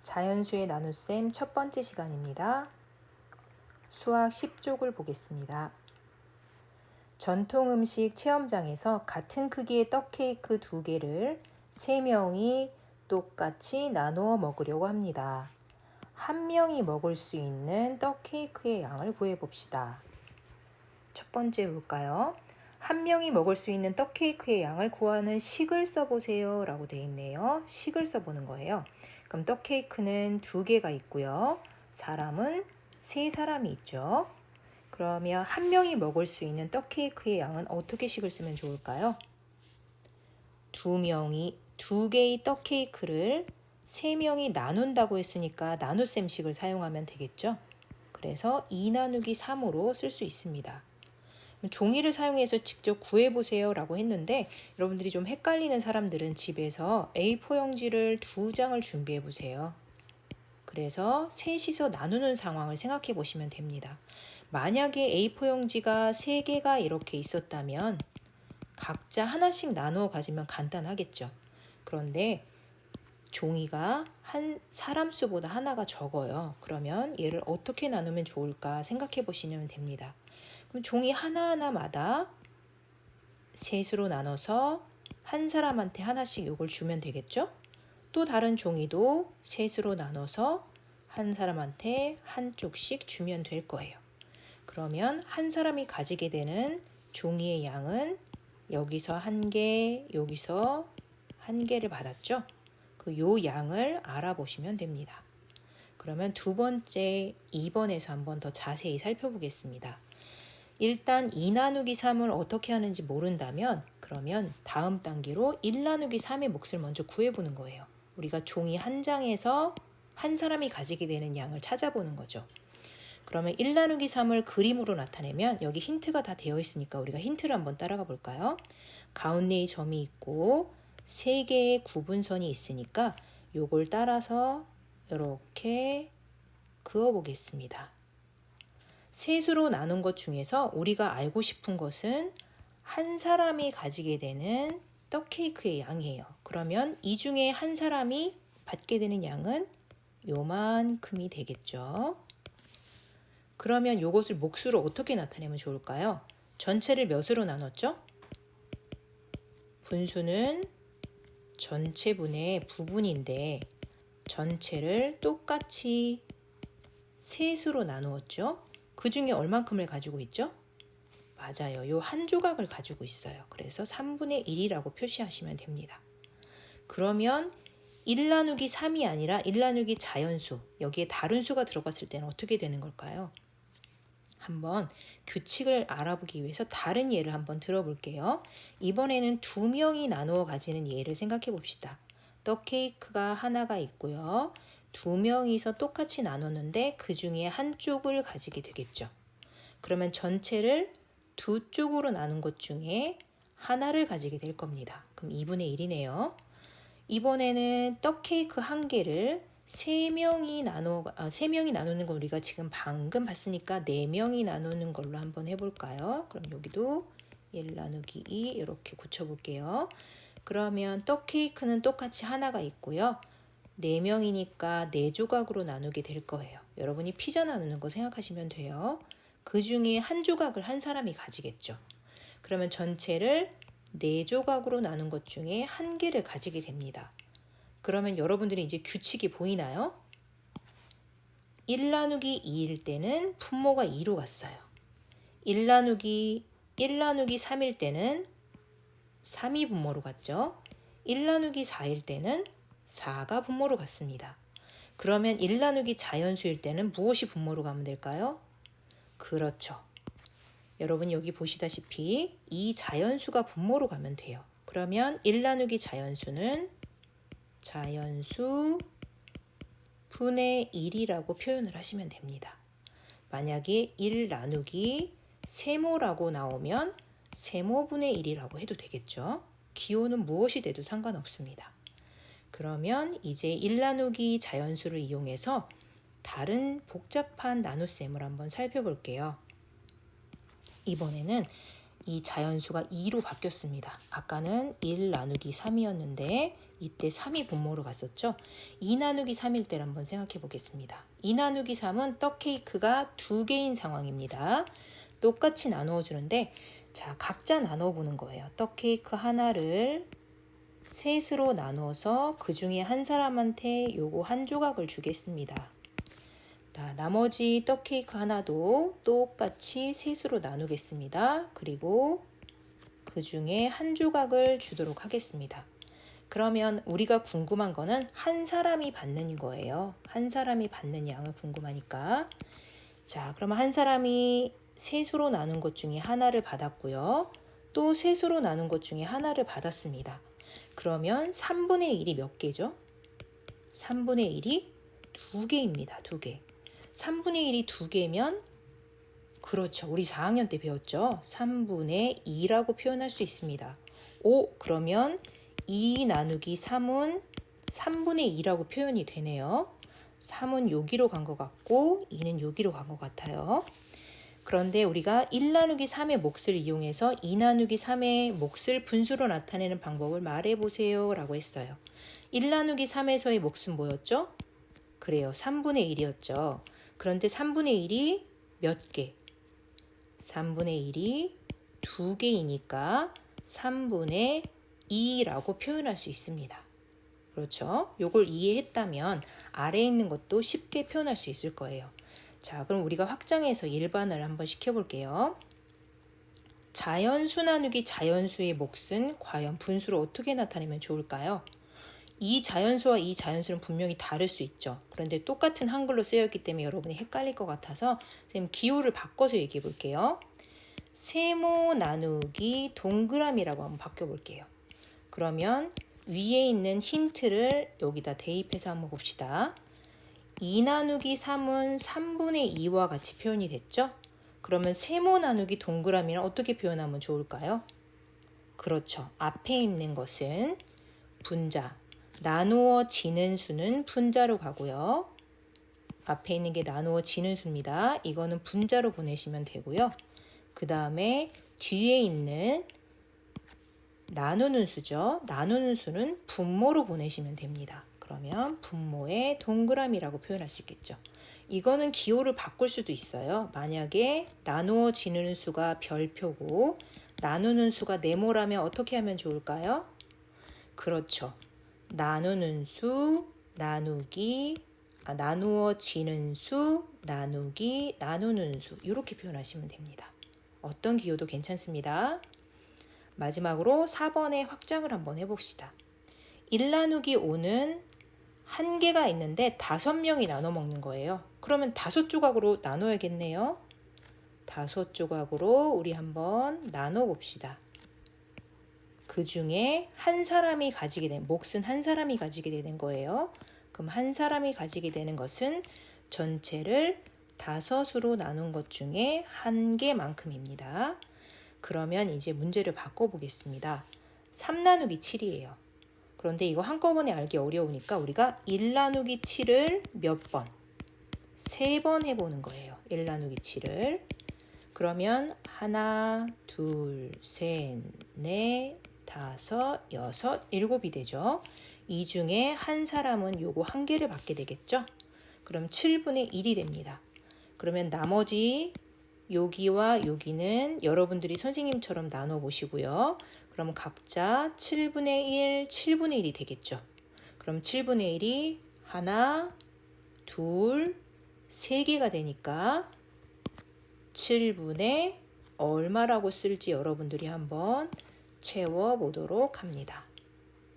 자연수의 나눗셈 첫 번째 시간입니다. 수학 10쪽을 보겠습니다. 전통 음식 체험장에서 같은 크기의 떡 케이크 2개를 3명이 똑같이 나누어 먹으려고 합니다. 한 명이 먹을 수 있는 떡 케이크의 양을 구해봅시다. 첫 번째 볼까요? 한 명이 먹을 수 있는 떡 케이크의 양을 구하는 식을 써보세요 라고 되어 있네요. 식을 써보는 거예요. 그럼 떡 케이크는 2개가 있고요. 사람은 3사람이 있죠. 그러면 한 명이 먹을 수 있는 떡 케이크의 양은 어떻게 식을 쓰면 좋을까요? 2개의 떡 케이크를 3명이 나눈다고 했으니까 나눗셈식을 사용하면 되겠죠. 그래서 2 나누기 3으로 쓸 수 있습니다. 종이를 사용해서 직접 구해보세요 라고 했는데 여러분들이 좀 헷갈리는 사람들은 집에서 A4 용지를 2장을 준비해 보세요. 그래서 셋이서 나누는 상황을 생각해 보시면 됩니다. 만약에 A4 용지가 3개가 이렇게 있었다면 각자 하나씩 나누어 가지면 간단하겠죠. 그런데 종이가 한 사람 수보다 하나가 적어요. 그러면 얘를 어떻게 나누면 좋을까 생각해 보시면 됩니다. 그럼 종이 하나하나마다 셋으로 나눠서 한 사람한테 하나씩 이걸 주면 되겠죠? 또 다른 종이도 셋으로 나눠서 한 사람한테 한쪽씩 주면 될 거예요. 그러면 한 사람이 가지게 되는 종이의 양은 여기서 1개, 여기서 1개를 받았죠? 요 양을 알아보시면 됩니다. 그러면 두 번째 2번에서 한번 더 자세히 살펴보겠습니다. 일단 2 나누기 3을 어떻게 하는지 모른다면 그러면 다음 단계로 1 나누기 3의 몫을 먼저 구해보는 거예요. 우리가 종이 한 장에서 한 사람이 가지게 되는 양을 찾아보는 거죠. 그러면 1 나누기 3을 그림으로 나타내면 여기 힌트가 다 되어 있으니까 우리가 힌트를 한번 따라가 볼까요? 가운데에 점이 있고 3개의 구분선이 있으니까 요걸 따라서 이렇게 그어 보겠습니다. 셋으로 나눈 것 중에서 우리가 알고 싶은 것은 한 사람이 가지게 되는 떡 케이크의 양이에요. 그러면 이 중에 한 사람이 받게 되는 양은 요만큼이 되겠죠. 그러면 요것을 몫으로 어떻게 나타내면 좋을까요? 전체를 몇으로 나눴죠? 분수는 전체분의 부분인데 전체를 똑같이 셋으로 나누었죠. 그 중에 얼만큼을 가지고 있죠? 맞아요. 요 한 조각을 가지고 있어요. 그래서 3분의 1이라고 표시하시면 됩니다. 그러면 1 나누기 3이 아니라 1 나누기 자연수, 여기에 다른 수가 들어갔을 때는 어떻게 되는 걸까요? 한번 규칙을 알아보기 위해서 다른 예를 한번 들어볼게요. 이번에는 2명이 나누어 가지는 예를 생각해 봅시다. 떡 케이크가 하나가 있고요. 2명이서 똑같이 나눴는데 그 중에 한쪽을 가지게 되겠죠. 그러면 전체를 2쪽으로 나눈 것 중에 하나를 가지게 될 겁니다. 그럼 2분의 1이네요. 이번에는 떡 케이크 1개를 3명이 나누는 걸 우리가 지금 방금 봤으니까 4명이 나누는 걸로 한번 해볼까요? 그럼 여기도 1 나누기 2 이렇게 고쳐볼게요. 그러면 떡 케이크는 똑같이 하나가 있고요. 4명이니까 4조각으로 나누게 될 거예요. 여러분이 피자 나누는 거 생각하시면 돼요. 그 중에 한 조각을 한 사람이 가지겠죠. 그러면 전체를 4조각으로 나눈 것 중에 1개를 가지게 됩니다. 그러면 여러분들이 이제 규칙이 보이나요? 1 나누기 2일 때는 분모가 2로 갔어요. 1 나누기 3일 때는 3이 분모로 갔죠. 1 나누기 4일 때는 4가 분모로 갔습니다. 그러면 1 나누기 자연수일 때는 무엇이 분모로 가면 될까요? 그렇죠. 여러분 여기 보시다시피 이 자연수가 분모로 가면 돼요. 그러면 1 나누기 자연수는 자연수 분의 1이라고 표현을 하시면 됩니다. 만약에 1 나누기 세모라고 나오면 세모분의 1이라고 해도 되겠죠. 기호는 무엇이 돼도 상관없습니다. 그러면 이제 1 나누기 자연수를 이용해서 다른 복잡한 나눗셈을 한번 살펴볼게요. 이번에는 이 자연수가 2로 바뀌었습니다. 아까는 1 나누기 3이었는데 이때 3이 분모로 갔었죠. 2 나누기 3일 때를 한번 생각해 보겠습니다. 2 나누기 3은 떡 케이크가 2개인 상황입니다. 똑같이 나누어 주는데 자, 각자 나눠 보는 거예요. 떡 케이크 하나를 셋으로 나누어서 그 중에 한 사람한테 요거 한 조각을 주겠습니다. 자, 나머지 떡 케이크 하나도 똑같이 셋으로 나누겠습니다. 그리고 그 중에 한 조각을 주도록 하겠습니다. 그러면 우리가 궁금한 거는 한 사람이 받는 거예요. 한 사람이 받는 양을 궁금하니까. 자, 그러면 한 사람이 셋으로 나눈 것 중에 하나를 받았고요. 또 셋으로 나눈 것 중에 하나를 받았습니다. 그러면 3분의 1이 몇 개죠? 3분의 1이 2개입니다. 2개. 3분의 1이 2개면 그렇죠. 우리 4학년 때 배웠죠. 3분의 2라고 표현할 수 있습니다. 그러면 2 나누기 3은 3분의 2라고 표현이 되네요. 3은 여기로 간 것 같고 2는 여기로 간 것 같아요. 그런데 우리가 1 나누기 3의 몫을 이용해서 2 나누기 3의 몫을 분수로 나타내는 방법을 말해보세요 라고 했어요. 1 나누기 3에서의 몫은 뭐였죠? 그래요. 3분의 1이었죠. 그런데 3분의 1이 몇 개? 3분의 1이 2개이니까 3분의 2라고 표현할 수 있습니다. 그렇죠? 요걸 이해했다면 아래에 있는 것도 쉽게 표현할 수 있을 거예요. 자, 그럼 우리가 확장해서 일반을 한번 시켜볼게요. 자연수 나누기 자연수의 몫은 과연 분수로 어떻게 나타내면 좋을까요? 이 자연수와 이 자연수는 분명히 다를 수 있죠. 그런데 똑같은 한글로 쓰여있기 때문에 여러분이 헷갈릴 것 같아서 선생님 기호를 바꿔서 얘기해 볼게요. 세모 나누기 동그라미라고 한번 바꿔볼게요. 그러면 위에 있는 힌트를 여기다 대입해서 한번 봅시다. 2 나누기 3은 3분의 2와 같이 표현이 됐죠? 그러면 세모 나누기 동그라미는 어떻게 표현하면 좋을까요? 그렇죠. 앞에 있는 것은 분자, 나누어지는 수는 분자로 가고요. 앞에 있는 게 나누어지는 수입니다. 이거는 분자로 보내시면 되고요. 그 다음에 뒤에 있는 나누는 수죠. 나누는 수는 분모로 보내시면 됩니다. 그러면 분모의 동그라미라고 표현할 수 있겠죠. 이거는 기호를 바꿀 수도 있어요. 만약에 나누어지는 수가 별표고 나누는 수가 네모라면 어떻게 하면 좋을까요? 그렇죠. 나누는 수, 나누어지는 수, 나누기, 나누는 수 이렇게 표현하시면 됩니다. 어떤 기호도 괜찮습니다. 마지막으로 4번의 확장을 한번 해봅시다. 1 나누기 5는 한 개가 있는데 5명이 나눠 먹는 거예요. 그러면 5조각으로 나눠야겠네요. 5조각으로 우리 한번 나눠 봅시다. 그 중에 한 사람이 가지게 된 몫은 한 사람이 가지게 되는 거예요. 그럼 한 사람이 가지게 되는 것은 전체를 5으로 나눈 것 중에 한 개만큼입니다. 그러면 이제 문제를 바꿔보겠습니다. 3 나누기 7이에요. 그런데 이거 한꺼번에 알기 어려우니까 우리가 1 나누기 7을 몇 번? 3번 해보는 거예요. 1 나누기 7을. 그러면 하나, 둘, 셋, 넷, 다섯, 여섯, 일곱이 되죠. 이 중에 한 사람은 요거 한 개를 받게 되겠죠. 그럼 7분의 1이 됩니다. 그러면 나머지 여기와 여기는 여러분들이 선생님처럼 나눠 보시고요. 그럼 각자 7분의 1, 7분의 1이 되겠죠. 그럼 7분의 1이 하나, 둘, 세 개가 되니까 7분의 얼마라고 쓸지 여러분들이 한번 채워보도록 합니다.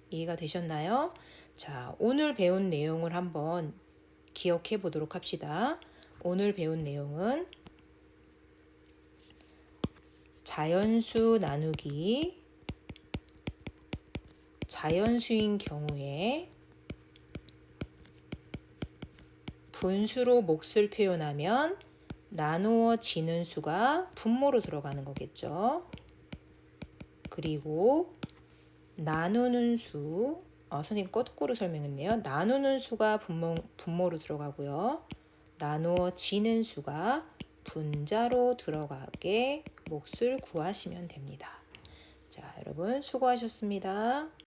이해가 되셨나요? 자, 오늘 배운 내용을 한번 기억해 보도록 합시다. 오늘 배운 내용은 자연수 나누기, 자연수인 경우에 분수로 몫을 표현하면 나누어지는 수가 분모로 들어가는 거겠죠. 그리고 나누는 수, 선생님 거꾸로 설명했네요. 나누는 수가 분모로 들어가고요. 나누어지는 수가 분자로 들어가게 몫을 구하시면 됩니다. 자, 여러분 수고하셨습니다.